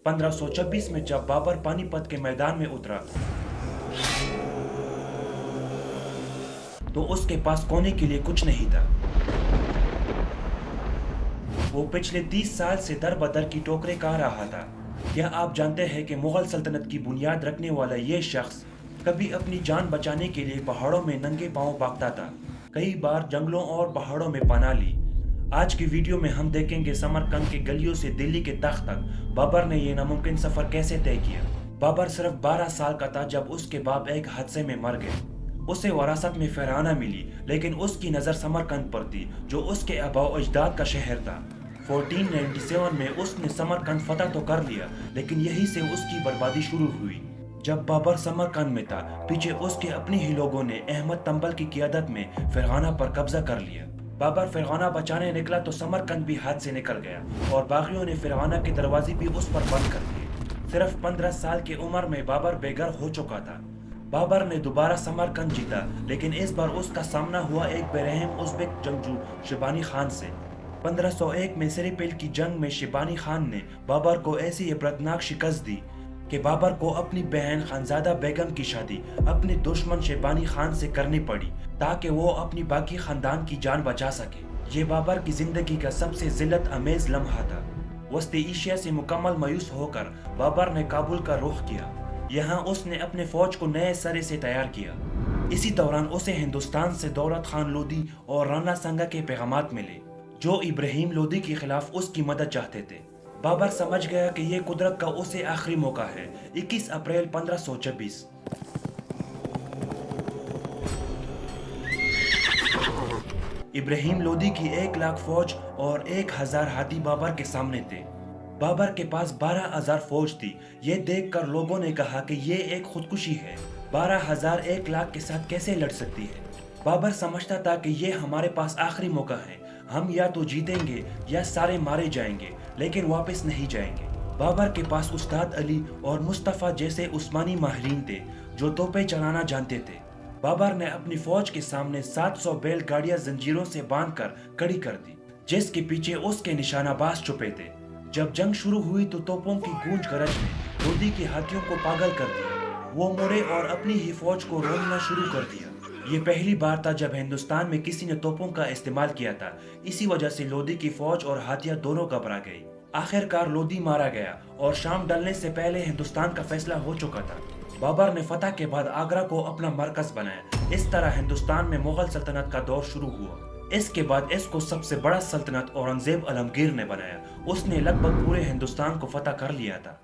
1526 में जब बाबर पानीपत के मैदान में उतरा तो उसके पास कोने के लिए कुछ नहीं था। वो पिछले 30 साल से दर बदर की टोकरे खा रहा था। क्या आप जानते हैं कि मुगल सल्तनत की बुनियाद रखने वाला ये शख्स कभी अपनी जान बचाने के लिए पहाड़ों में नंगे पांव भागता था, कई बार जंगलों और पहाड़ों में पनाह ली। आज की वीडियो में हम देखेंगे समरकंद के गलियों से दिल्ली के तख्त तक बाबर ने ये नामुमकिन सफर कैसे तय किया। बाबर सिर्फ 12 साल का था जब उसके बाप एक हादसे में मर गए। उसे वरासत में फरहाना मिली, लेकिन उसकी नज़र समरकंद पर थी जो उसके आबा अजदाद का शहर था। 1497 में उसने समरकंद फतह तो कर लिया, लेकिन यहीं से उसकी बर्बादी शुरू हुई। जब बाबर समरकंद में था, पीछे उसके अपने ही लोगों ने अहमद तंबल की क़ियादत में फरहाना पर कब्जा कर लिया। बाबर फरहाना बचाने निकला तो समरकंद भी हाथ से निकल गया और बागियों ने फरहाना के दरवाजे भी उस पर बंद कर दिए। सिर्फ 15 साल की उम्र में बाबर बेघर हो चुका था। बाबर ने दोबारा समरकंद जीता, लेकिन इस बार उसका सामना हुआ एक बेरहम उज़्बेक जंगजू शिबानी खान से। 1501 में सिरिपिल की जंग में शिबानी खान ने बाबर को ऐसी इबरतनाक शिकस्त दी कि बाबर को अपनी बहन खानजादा बेगम की शादी अपने दुश्मन शिबानी खान से करनी पड़ी ताकि वो अपनी बाकी खानदान की जान बचा सके। ये बाबर की जिंदगी का सबसे जिल्लत अमेज लम्हा था। वस्ती एशिया से मुकम्मल मायूस होकर बाबर ने काबुल का रुख किया। यहाँ उसने अपने फौज को नए सिरे से तैयार किया। इसी दौरान उसे हिंदुस्तान से दौलत खान लोदी और राणा संगा के पैगामात मिले जो इब्राहिम लोदी के खिलाफ उसकी मदद चाहते थे। बाबर समझ गया कि यह कुदरत का उसे आखिरी मौका है। 21 अप्रैल 1526 इब्राहिम लोदी की 1 लाख फौज और 1000 हाथी बाबर के सामने थे। बाबर के पास 12,000 फौज थी। ये देखकर लोगों ने कहा कि ये एक खुदकुशी है। 12,000 1 लाख के साथ कैसे लड़ सकती है। बाबर समझता था कि ये हमारे पास आखिरी मौका है, हम या तो जीतेंगे या सारे मारे जाएंगे, लेकिन वापस नहीं जाएंगे। बाबर के पास उस्ताद अली और मुस्तफ़ा जैसे उस्मानी माहिरीन थे जो तोपें चलाना जानते थे। बाबर ने अपनी फौज के सामने 700 बैलगाड़ियां जंजीरों से बांधकर खड़ी कर दी, जिसके पीछे उसके निशानाबाज छुपे थे। जब जंग शुरू हुई तो तोपों की गूंज गरज ने लोदी के हाथियों को पागल कर दिया। वो मुड़े और अपनी ही फौज को रोकना शुरू कर दिया। ये पहली बार था जब हिंदुस्तान में किसी ने तोपों का इस्तेमाल किया था। इसी वजह से लोदी की फौज और हाथियां दोनों घबरा गई। आखिरकार लोदी मारा गया और शाम ढलने से पहले हिंदुस्तान का फैसला हो चुका था। बाबर ने फतह के बाद आगरा को अपना मरकज बनाया। इस तरह हिंदुस्तान में मुगल सल्तनत का दौर शुरू हुआ। इसके बाद इसको सबसे बड़ा सल्तनत औरंगजेब आलमगीर ने बनाया। उसने लगभग पूरे हिंदुस्तान को फतह कर लिया था।